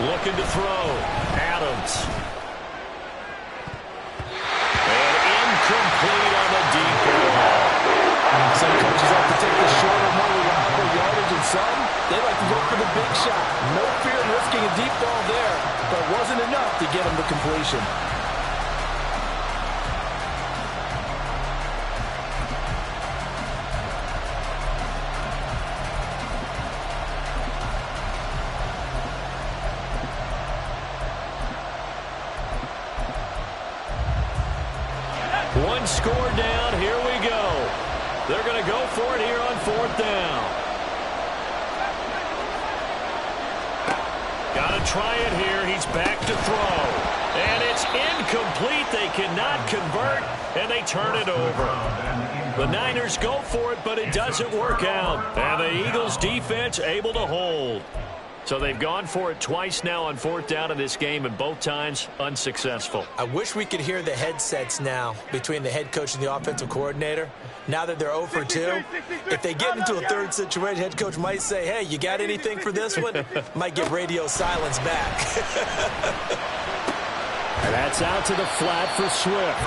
Looking to throw. Adams. And incomplete on the deep ball. Some coaches like to take the shorter, more reliable yardage, and some, they like to go for the big shot. No fear in risking a deep ball there, but it wasn't enough to get him to completion. One score down. Here we go. They're going to go for it here on 4th down. Got to try it here. He's back to throw. And it's incomplete. They cannot convert, and they turn it over. The Niners go for it, but it doesn't work out. And the Eagles defense able to hold. So they've gone for it twice now on 4th down in this game, and both times unsuccessful. I wish we could hear the headsets now between the head coach and the offensive coordinator. Now that they're 0 for 2, if they get into a third situation, head coach might say, hey, you got anything for this one? Might get radio silence back. And that's out to the flat for Swift.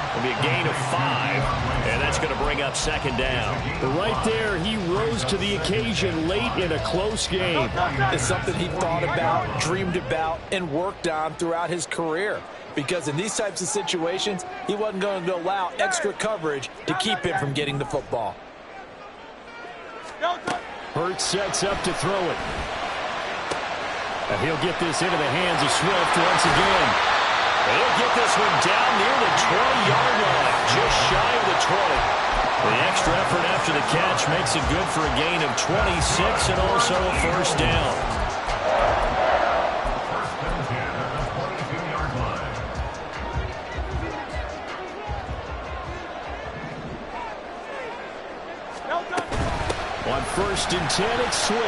It'll be a gain of 5, and that's going to bring up 2nd down. But right there, he rose to the occasion late in a close game. It's something he thought about, dreamed about, and worked on throughout his career. Because in these types of situations, he wasn't going to allow extra coverage to keep him from getting the football. Hurts sets up to throw it. And he'll get this into the hands of Swift once again. He'll get this one down near the 20-yard line, just shy of the 20. The extra effort after the catch makes it good for a gain of 26 and also a 1st down. On 1st and 10, it's Swift.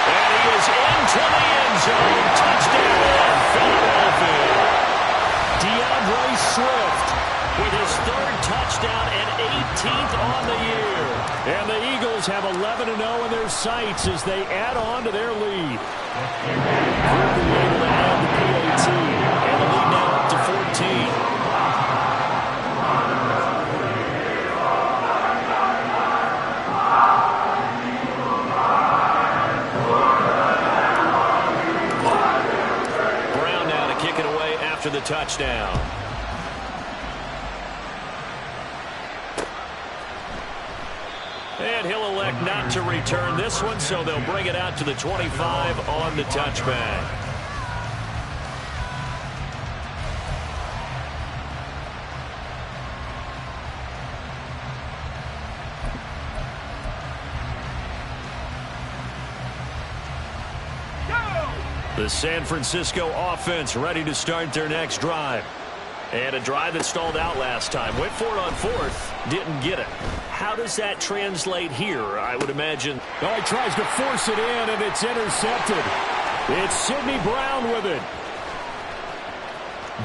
And he is into the end zone. Touchdown, Philadelphia. DeAndre Swift with his 3rd touchdown and 18th on the year. And the Eagles have 11-0 in their sights as they add on to their lead. Quickly able to add the PAT. And the lead now up to 14. After the touchdown. And he'll elect not to return this one, so they'll bring it out to the 25 on the touchback. The San Francisco offense ready to start their next drive. And a drive that stalled out last time. Went for it on 4th, didn't get it. How does that translate here, I would imagine? Oh, he tries to force it in, and it's intercepted. It's Sidney Brown with it.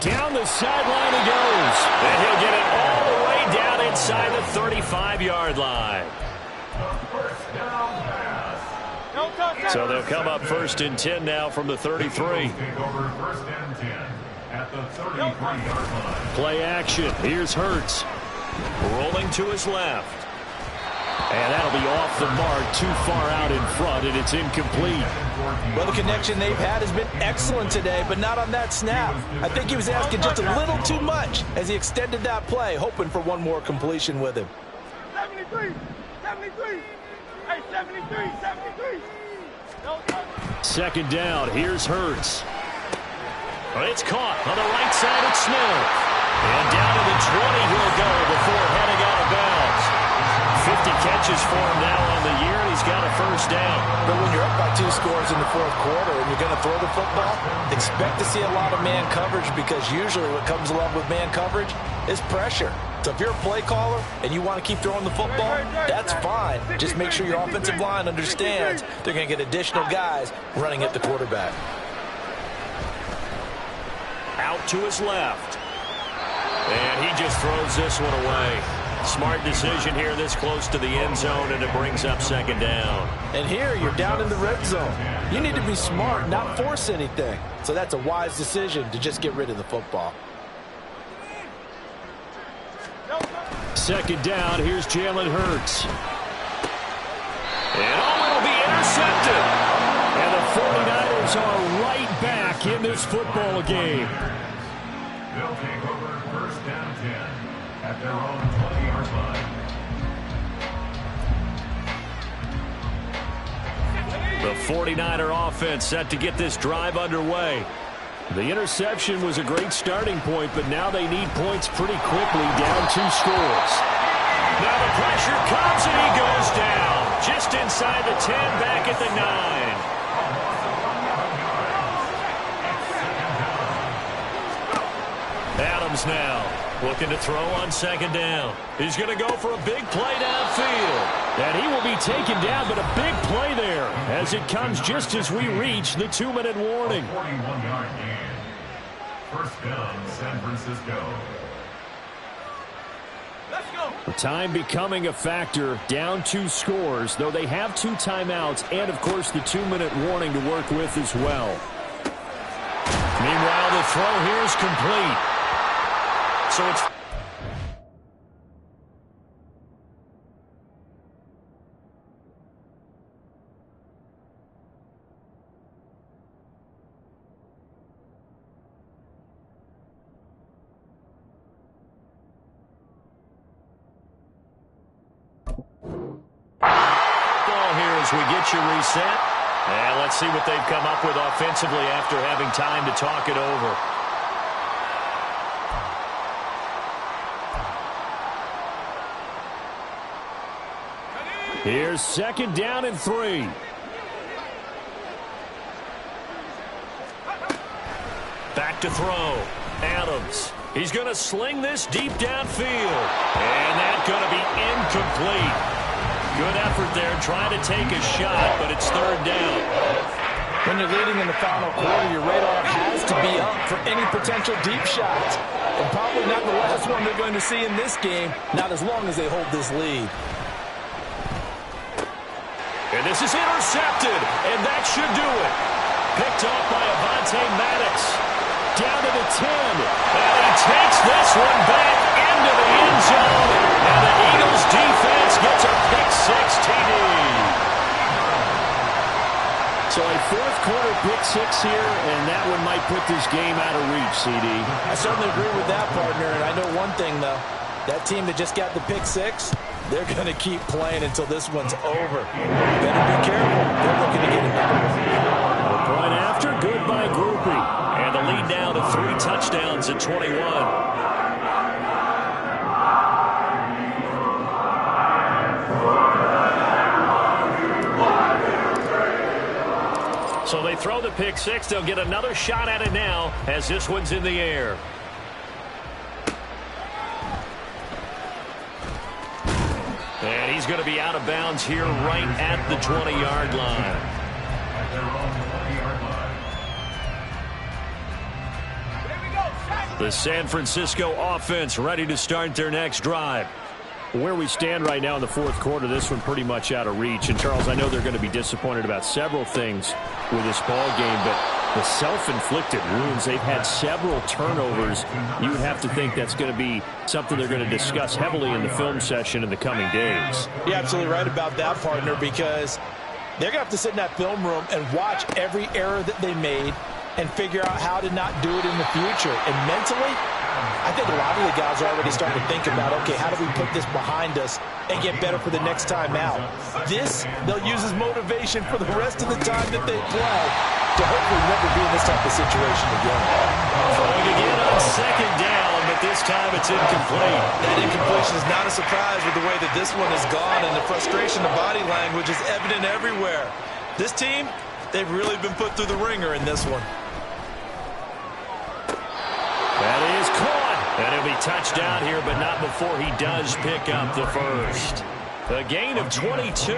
Down the sideline he goes. And he'll get it all the way down inside the 35-yard line. So they'll come up 1st and 10 now from the 33. Play action. Here's Hurts. Rolling to his left. And that'll be off the mark, too far out in front, and it's incomplete. Well, the connection they've had has been excellent today, but not on that snap. I think he was asking just a little too much as he extended that play, hoping for one more completion with him. 73, 73, hey, 73, 73. 2nd down. Here's Hurts. It's caught on the right side of Smith. And down to the 20 he'll go before heading out of bounds. 50 catches for him now on the year, and he's got a 1st down. But when you're up by 2 scores in the 4th quarter and you're going to throw the football, expect to see a lot of man coverage, because usually what comes along with man coverage is pressure. So if you're a play caller and you want to keep throwing the football, that's fine. Just make sure your offensive line understands they're going to get additional guys running at the quarterback. Out to his left. And he just throws this one away. Smart decision here this close to the end zone, and it brings up second down. And here, you're down in the red zone. You need to be smart, not force anything. So that's a wise decision to just get rid of the football. Second down, here's Jalen Hurts. And it'll be intercepted. And the 49ers are right back in this football game. They'll take over first down 10 at their own 20-yard line. The 49er offense set to get this drive underway. The interception was a great starting point, but now they need points pretty quickly, down 2 scores. Now the pressure comes, and he goes down. Just inside the 10, back at the 9. Adams now looking to throw on second down. He's going to go for a big play downfield. And he will be taken down, but a big play there as it comes just as we reach the 2-minute warning. 41-yard gain. First down, San Francisco. Let's go. Time becoming a factor, down 2 scores, though they have 2 timeouts and, of course, the 2-minute warning to work with as well. Meanwhile, the throw here is complete. So it's we get you reset. And let's see what they've come up with offensively after having time to talk it over. Here's second down and 3. Back to throw. Adams. He's going to sling this deep downfield. And that's going to be incomplete. Good effort there trying to take a shot, but it's third down. When you're leading in the final quarter, your radar has to be up for any potential deep shots. And probably not the last one they're going to see in this game, not as long as they hold this lead. And this is intercepted, and that should do it. Picked off by Avonte Maddox. Down to the 10. And he takes this one back into the end zone. And the Eagles defense gets a pick-6 TD. So a fourth-quarter pick-6 here, and that one might put this game out of reach, CD. I certainly agree with that, partner. And I know one thing, though. That team that just got the pick-6, they're going to keep playing until this one's over. You better be careful. They're looking to get another one. The point after, good by Groupie. And the lead now to 3 touchdowns at 21. So they throw the pick-6. They'll get another shot at it now as this one's in the air. And he's going to be out of bounds here right at the 20-yard line. At their own 20-yard line. The San Francisco offense ready to start their next drive. Where we stand right now in the fourth quarter, this one pretty much out of reach. And, Charles, I know they're going to be disappointed about several things with this ball game, but the self-inflicted wounds, they've had several turnovers. You would have to think that's going to be something they're going to discuss heavily in the film session in the coming days. You're absolutely right about that, partner, because they're going to have to sit in that film room and watch every error that they made and figure out how to not do it in the future. And mentally, I think a lot of the guys are already starting to think about, okay, how do we put this behind us and get better for the next time out? This, they'll use as motivation for the rest of the time that they play to hopefully never be in this type of situation again. Throwing again on second down, but this time it's incomplete. That incompletion is not a surprise with the way that this one has gone, and the frustration, the body language is evident everywhere. This team, they've really been put through the ringer in this one. That is caught. And he'll be touched down here, but not before he does pick up the first. A gain of 22.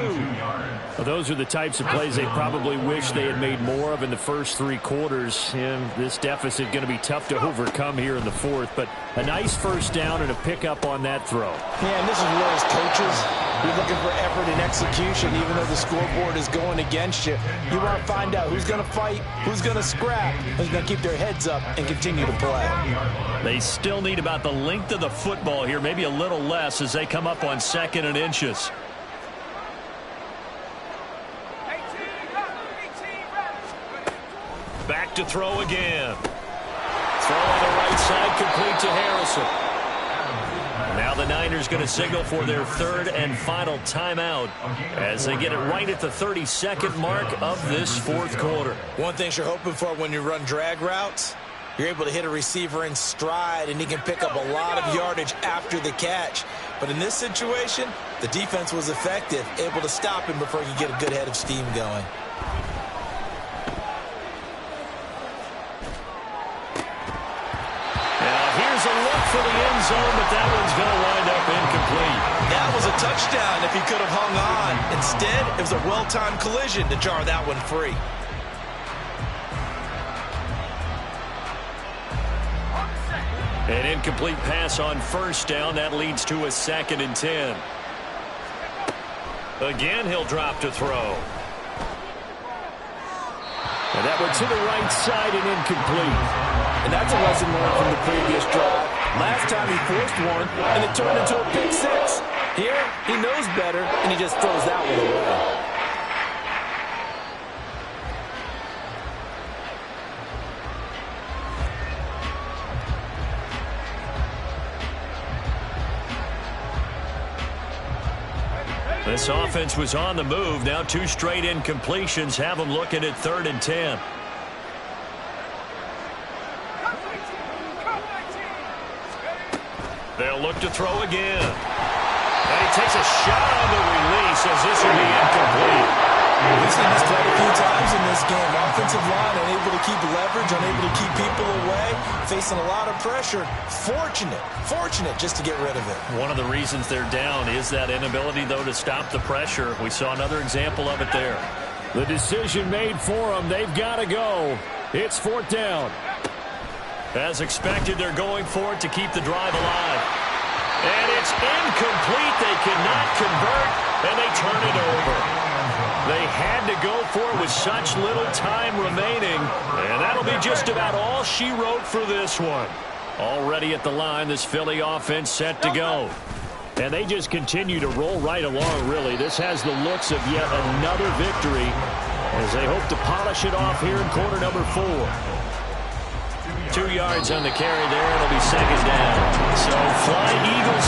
Well, those are the types of plays they probably wish they had made more of in the first 3 quarters. And this deficit going to be tough to overcome here in the fourth. But a nice first down and a pickup on that throw. Yeah, and this is where as coaches, you're looking for effort and execution, even though the scoreboard is going against you. You want to find out who's going to fight, who's going to scrap, who's going to keep their heads up and continue to play. They still need about the length of the football here, maybe a little less as they come up on 2nd and inches. Back to throw again. Throw on the right side, complete to Harrison. Now the Niners going to signal for their 3rd and final timeout as they get it right at the 32nd mark of this 4th quarter. One thing you're hoping for when you run drag routes, you're able to hit a receiver in stride, and he can pick up a lot of yardage after the catch. But in this situation, the defense was effective, able to stop him before he could get a good head of steam going. Here's a look for the end zone, but that one's going to wind up incomplete. That was a touchdown if he could have hung on. Instead, it was a well-timed collision to jar that one free. An incomplete pass on first down. That leads to a 2nd and 10. Again, he'll drop to throw. And that one to the right side and incomplete. And that's a lesson learned from the previous drive. Last time he forced one, and it turned into a pick 6. Here, he knows better, and he just throws that one away. This offense was on the move. Now 2 straight incompletions have them looking at 3rd and 10. They'll look to throw again. And he takes a shot on the release as this will be incomplete. We've seen this play a few times in this game. Offensive line unable to keep leverage, unable to keep people away, facing a lot of pressure. Fortunate just to get rid of it. One of the reasons they're down is that inability, though, to stop the pressure. We saw another example of it there. The decision made for them. They've got to go. It's 4th down. As expected, they're going for it to keep the drive alive. And it's incomplete. They cannot convert, and they turn it over. They had to go for it with such little time remaining, and that'll be just about all she wrote for this one. Already at the line, this Philly offense set to go. And they just continue to roll right along, really. This has the looks of yet another victory as they hope to polish it off here in quarter number 4. 2 yards on the carry there. It'll be 2nd down. So fly Eagles